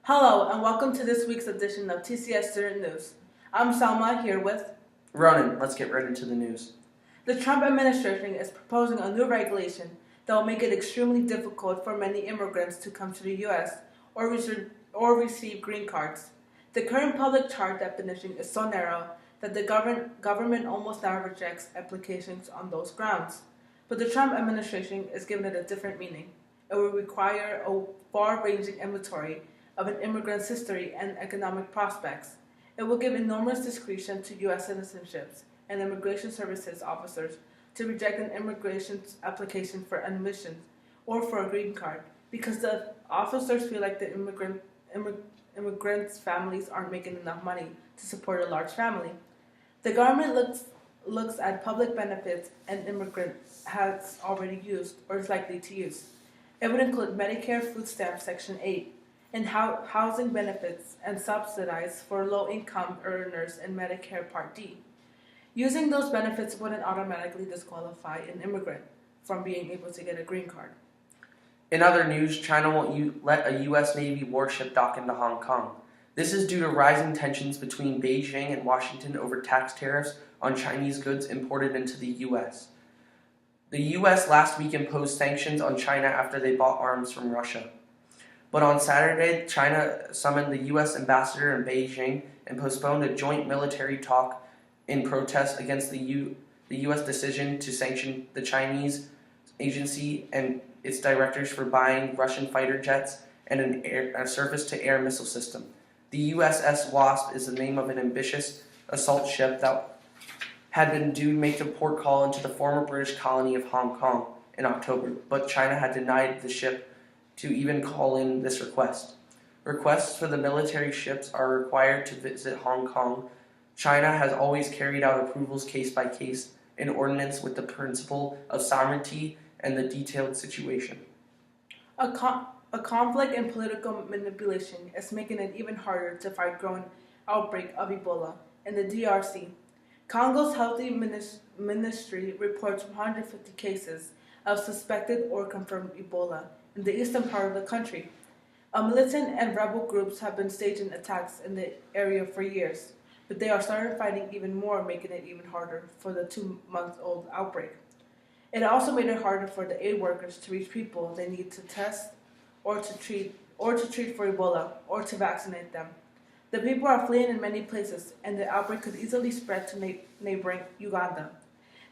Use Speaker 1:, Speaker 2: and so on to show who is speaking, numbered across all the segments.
Speaker 1: Hello, and welcome to this week's edition of TCS Student News. I'm Salma here with
Speaker 2: Ronan. Let's get right into the news.
Speaker 1: the Trump administration is proposing a new regulation that will make it extremely difficult for many immigrants to come to the U.S. or receive green cards. The current public charge definition is so narrow that the government almost never rejects applications on those grounds. But the Trump administration is giving it a different meaning. It will require a far-ranging inventory of an immigrant's history and economic prospects. It will give enormous discretion to U.S. citizenships and immigration services officers to reject an immigration application for admission or for a green card because the officers feel like the immigrants' families aren't making enough money to support a large family. The government looks at public benefits an immigrant has already used or is likely to use. It would include Medicare Food Stamp Section 8 and housing benefits and subsidies for low-income earners in Medicare Part D. Using those benefits wouldn't automatically disqualify an immigrant from being able to get a green card.
Speaker 2: In other news, China won't let a U.S. Navy warship dock into Hong Kong. This is due to rising tensions between Beijing and Washington over tax tariffs on Chinese goods imported into the U.S. The U.S. last week imposed sanctions on China after they bought arms from Russia. But on Saturday, China summoned the U.S. ambassador in Beijing and postponed a joint military talk in protest against the U.S. decision to sanction the Chinese agency and its directors for buying Russian fighter jets and a surface-to-air missile system. The USS Wasp is the name of an ambitious assault ship that had been due to make a port call into the former British colony of Hong Kong in October, but China had denied the ship to even call in this request. Requests for the military ships are required to visit Hong Kong. China has always carried out approvals case by case in accordance with the principle of sovereignty and the detailed situation.
Speaker 1: A conflict and political manipulation is making it even harder to fight growing outbreak of Ebola in the DRC. Congo's Health Ministry reports 150 cases of suspected or confirmed Ebola in the eastern part of the country. Militant and rebel groups have been staging attacks in the area for years, but they are starting fighting even more, making it even harder for the 2-month-old outbreak. It also made it harder for the aid workers to reach people they need to test or to treat for Ebola or to vaccinate them. The people are fleeing in many places, and the outbreak could easily spread to neighboring Uganda.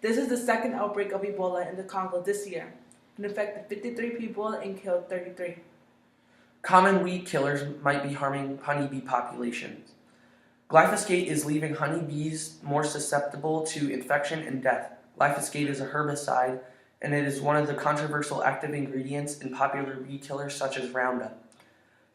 Speaker 1: This is the second outbreak of Ebola in the Congo this year. It infected 53 people and killed 33.
Speaker 2: Common weed killers might be harming honeybee populations. Glyphosate is leaving honeybees more susceptible to infection and death. Glyphosate is a herbicide, and it is one of the controversial active ingredients in popular weed killers such as Roundup.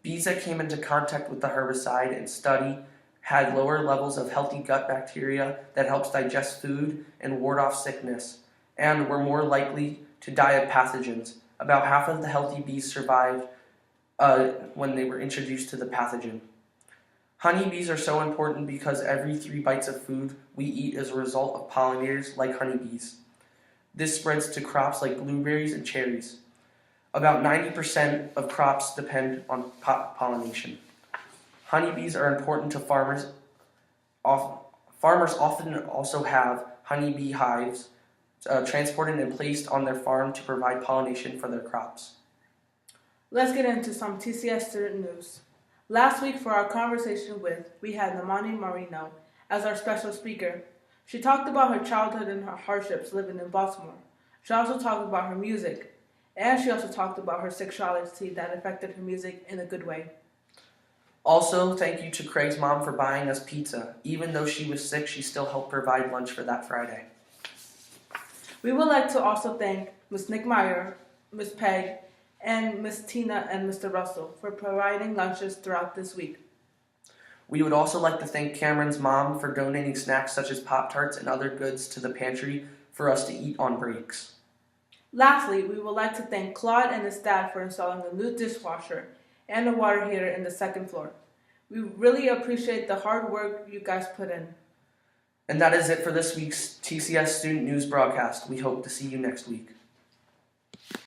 Speaker 2: Bees that came into contact with the herbicide in study had lower levels of healthy gut bacteria that helps digest food and ward off sickness, and were more likely to die of pathogens. About half of the healthy bees survived when they were introduced to the pathogen. Honeybees are so important because every 3 bites of food we eat is a result of pollinators like honeybees. This spreads to crops like blueberries and cherries. About 90% of crops depend on pollination. Honeybees are important to farmers. Farmers often also have honeybee hives transported and placed on their farm to provide pollination for their crops.
Speaker 1: Let's get into some TCS student news. Last week for our conversation we had Namani Marino as our special speaker. She talked about her childhood and her hardships living in Baltimore. She also talked about her music, and she also talked about her sexuality that affected her music in a good way.
Speaker 2: Also, thank you to Craig's mom for buying us pizza. Even though she was sick, she still helped provide lunch for that Friday.
Speaker 1: We would like to also thank Ms. Nick Meyer, Ms. Peg, and Ms. Tina and Mr. Russell for providing lunches throughout this week.
Speaker 2: We would also like to thank Cameron's mom for donating snacks such as Pop-Tarts and other goods to the pantry for us to eat on breaks.
Speaker 1: Lastly, we would like to thank Claude and his dad for installing a new dishwasher and a water heater in the second floor. We really appreciate the hard work you guys put in.
Speaker 2: And that is it for this week's TCS Student News broadcast. We hope to see you next week.